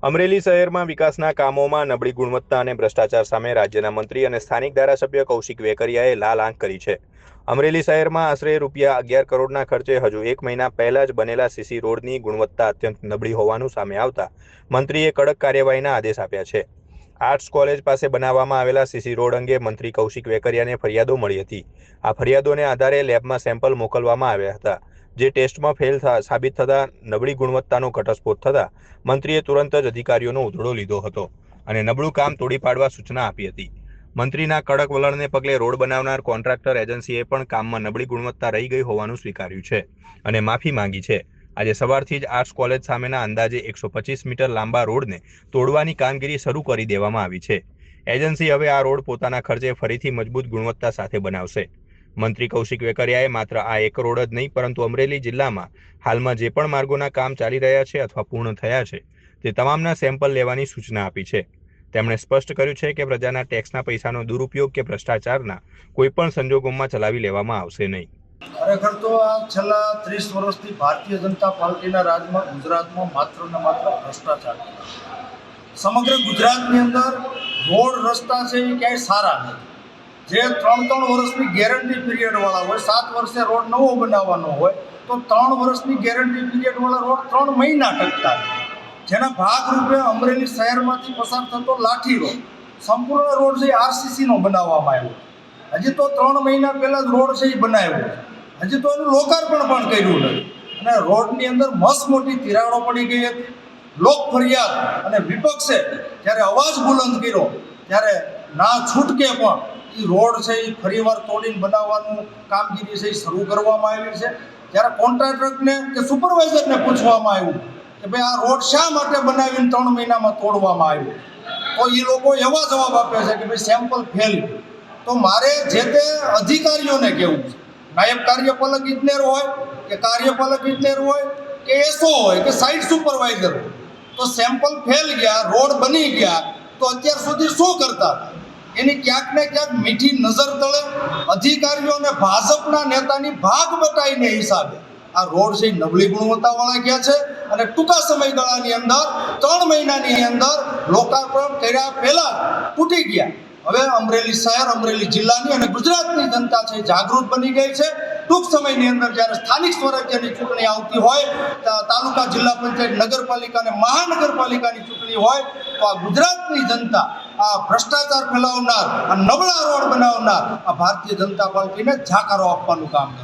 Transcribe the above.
અમરેલી શહેરમાં વિકાસના કામોમાં નબળી ગુણવત્તા અને ભ્રષ્ટાચાર સામે રાજ્યના મંત્રી અને સ્થાનિક ધારાસભ્ય કૌશિક વેકરિયાએ લાલ આંખ કરી છે. અમરેલી શહેરમાં આશરે ₹11 કરોડના ખર્ચે હજુ 1 મહિના પહેલા જ બનેલા સીસી રોડની ગુણવત્તા અત્યંત નબળી હોવાનું સામે આવતા મંત્રીએ કડક કાર્યવાહીના આદેશ આપ્યા છે. આર્ટ્સ કોલેજ પાસે બનાવવામાં આવેલા સીસી રોડ અંગે મંત્રી કૌશિક વેકરિયાને ફરિયાદો મળી હતી. આ ફરિયાદોને આધારે લેબમાં સેમ્પલ મોકલવામાં આવ્યા હતા, જે ટેસ્ટમાં ફેલ સાબિત થતા નબળી ગુણવત્તાનો ઘટસ્ફોટ થતા મંત્રીએ તુરંત જ અધિકારીઓનો ઉધડો લીધો હતો અને નબળું કામ તોડી પાડવા સૂચના આપી હતી. મંત્રીના કડક વલણને પગલે રોડ બનાવનાર કોન્ટ્રાક્ટર એજન્સીએ પણ કામમાં નબળી ગુણવત્તા રહી ગઈ હોવાનું સ્વીકાર્યું છે અને માફી માંગી છે. આજે સવારથી જ આર્ટ્સ કોલેજ સામેના અંદાજે 125 મીટર લાંબા રોડને તોડવાની કામગીરી શરૂ કરી દેવામાં આવી છે. એજન્સી હવે આ રોડ પોતાના ખર્ચે ફરીથી મજબૂત ગુણવત્તા સાથે બનાવશે. મંત્રી કૌશિક વેકરિયાએ માત્ર આ એક રોડ જ નહીં પરંતુ અમરેલી જિલ્લામાં હાલમાં જે પણ માર્ગોના કામ ચાલી રહ્યા છે અથવા પૂર્ણ થયા છે તે તમામના સેમ્પલ લેવાની સૂચના આપી છે. તેમણે સ્પષ્ટ કર્યું છે કે પ્રજાના ટેક્સના પૈસાનો દુરુપયોગ કે ભ્રષ્ટાચારના કોઈપણ સંજોગોમાં ચલાવી લેવામાં આવશે નહીં. ખરેખર તો આ છેલ્લા 30 વર્ષથી ભારતીય જનતા પાર્ટીના રાજમાં ગુજરાતમાં માત્ર ને માત્ર ભ્રષ્ટાચાર. સમગ્ર ગુજરાતની અંદર રોડ રસ્તા છે એ ક્યાંય સારા નથી. જે 3 વર્ષની ગેરંટી પીરિયડવાળા હોય, 7 વર્ષે રોડ નવો બનાવવાનો હોય તો 3 વર્ષની ગેરંટી પીરિયડવાળા રોડ 3 મહિના ટકતા નથી. જેના ભાગરૂપે અમરેલી શહેરમાંથી પસાર થતો લાઠી રોડ સંપૂર્ણ રોડ છે આરસીસીનો બનાવવામાં આવ્યો. હજી તો 3 મહિના પહેલાં જ રોડ છે એ બનાવ્યો છે. હજી તો એનું લોકાર્પણ પણ કર્યું નથી અને રોડની અંદર મસ્ત મોટી તિરાડો પડી ગઈ હતી. લોક ફરિયાદ અને વિપક્ષે જ્યારે અવાજ બુલંદ કર્યો ત્યારે ના છૂટકે પણ એ રોડ છે એ ફરીવાર તોડીને બનાવવાનું કામગીરી છે એ શરૂ કરવામાં આવી છે. જ્યારે કોન્ટ્રાક્ટરને કે સુપરવાઇઝરને પૂછવામાં આવ્યું કે ભાઈ આ રોડ શા માટે બનાવીને 3 મહિનામાં તોડવામાં આવ્યું, તો એ લોકો એવા જવાબ આપે છે કે ભાઈ સેમ્પલ ફેલ. તો મારે જે તે અધિકારીઓને કહેવું છે, નાયબ કાર્યપાલક ઇજનેર હોય કે કાર્યપાલક ઇજનેર હોય કે એસઓ હોય કે સાઇટ સુપરવાઇઝર હોય, તો સેમ્પલ ફેલ ગયા, રોડ બની ગયા તો અત્યાર સુધી શું કરતા? એની ક્યાંક ને ક્યાંક મીઠી નજર તળે અધિકારીઓને ભાજપના નેતાની ભાગ બટાઈને હિસાબે આ રોડ છે નબળી ગુણવત્તાવાળા ગયા છે અને ટૂંકા સમયગાળાની અંદર 3 મહિનાની અંદર લોકાર્પણ કર્યા પહેલા તૂટી ગયા. હવે અમરેલી શહેર, અમરેલી જિલ્લાની અને ગુજરાતની જનતા છે જાગૃત બની ગઈ છે. ટૂંક સમયની અંદર જ્યારે સ્થાનિક સ્વરાજ્યની ચૂંટણી આવતી હોય, તાલુકા, જિલ્લા પંચાયત, નગરપાલિકા અને મહાનગરપાલિકાની ચૂંટણી હોય તો આ ગુજરાતની જનતા આ ભ્રષ્ટાચાર ફેલાવનાર, આ નબળા રોડ બનાવનાર આ ભારતીય જનતા પાર્ટીને જાકારો આપવાનું કામ કરે.